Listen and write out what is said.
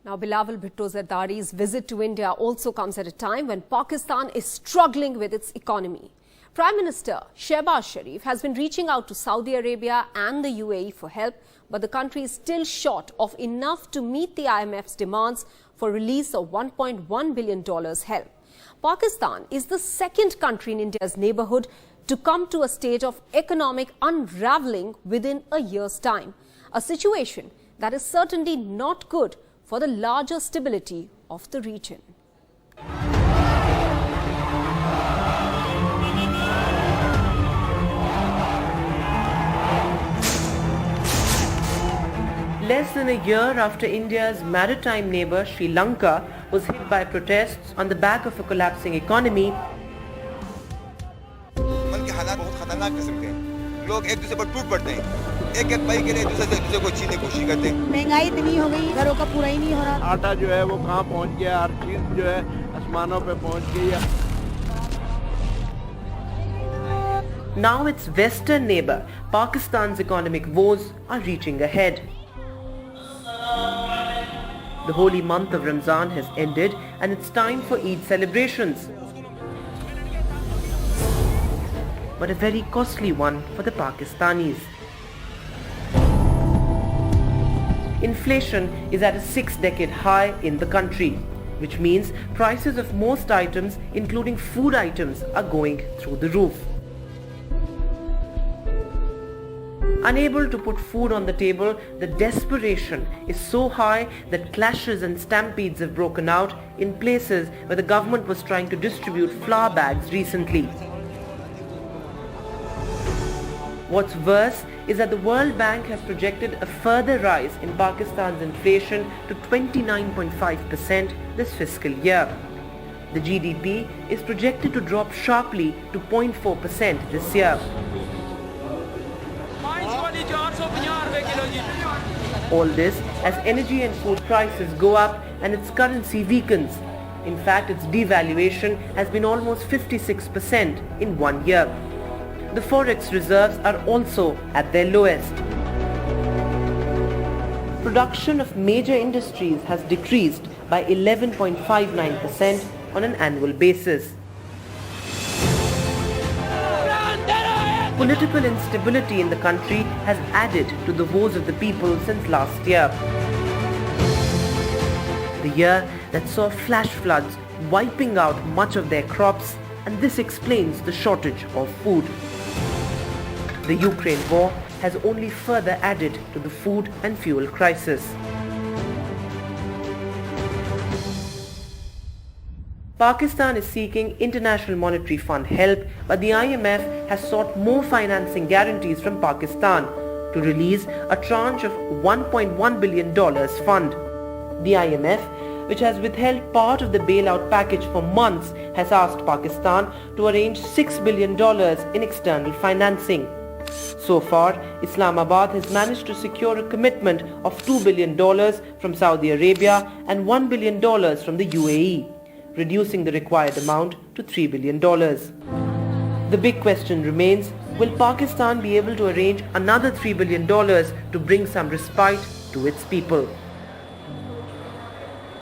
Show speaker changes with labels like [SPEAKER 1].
[SPEAKER 1] Now, Bilawal Bhutto Zardari's visit to India also comes at a time when Pakistan is struggling with its economy. Prime Minister Shehbaz Sharif has been reaching out to Saudi Arabia and the UAE for help, but the country is still short of enough to meet the IMF's demands for release of $1.1 billion help. Pakistan is the second country in India's neighborhood to come to a stage of economic unraveling within a year's time, a situation that is certainly not good for the larger stability of the region.
[SPEAKER 2] Less than a year after India's maritime neighbour Sri Lanka was hit by protests on the back of a collapsing economy,
[SPEAKER 3] लोग एक दूसरे पर टूट पड़ते हैं, एक एक पाई के लिए दूसरे को छीनने की कोशिश करते हैं।
[SPEAKER 4] महंगाई इतनी हो गई, घरों का पूरा ही नहीं हो रहा।
[SPEAKER 5] आटा जो है वो कहाँ पहुँच गया, हर चीज जो है आसमानों पे पहुँच गई है।
[SPEAKER 2] Now its western neighbour, Pakistan's economic woes are reaching ahead. The holy month of Ramzan has ended and it's time for Eid celebrations. But a very costly one for the Pakistanis. Inflation is at a 6-decade high in the country, which means prices of most items, including food items, are going through the roof. Unable to put food on the table, the desperation is so high that clashes and stampedes have broken out in places where the government was trying to distribute flour bags recently. What's worse is that the World Bank has projected a further rise in Pakistan's inflation to 29.5% this fiscal year. The GDP is projected to drop sharply to 0.4% this year. All this as energy and food prices go up and its currency weakens. In fact, its devaluation has been almost 56% in 1 year. The forex reserves are also at their lowest. Production of major industries has decreased by 11.59% on an annual basis. Political instability in the country has added to the woes of the people since last year. The year that saw flash floods wiping out much of their crops, and this explains the shortage of food. The Ukraine war has only further added to the food and fuel crisis. Pakistan is seeking International Monetary Fund help, but the IMF has sought more financing guarantees from Pakistan to release a tranche of $1.1 billion fund. The IMF, which has withheld part of the bailout package for months, has asked Pakistan to arrange $6 billion in external financing. So far, Islamabad has managed to secure a commitment of $2 billion from Saudi Arabia and $1 billion from the UAE, reducing the required amount to $3 billion. The big question remains, will Pakistan be able to arrange another $3 billion to bring some respite to its people?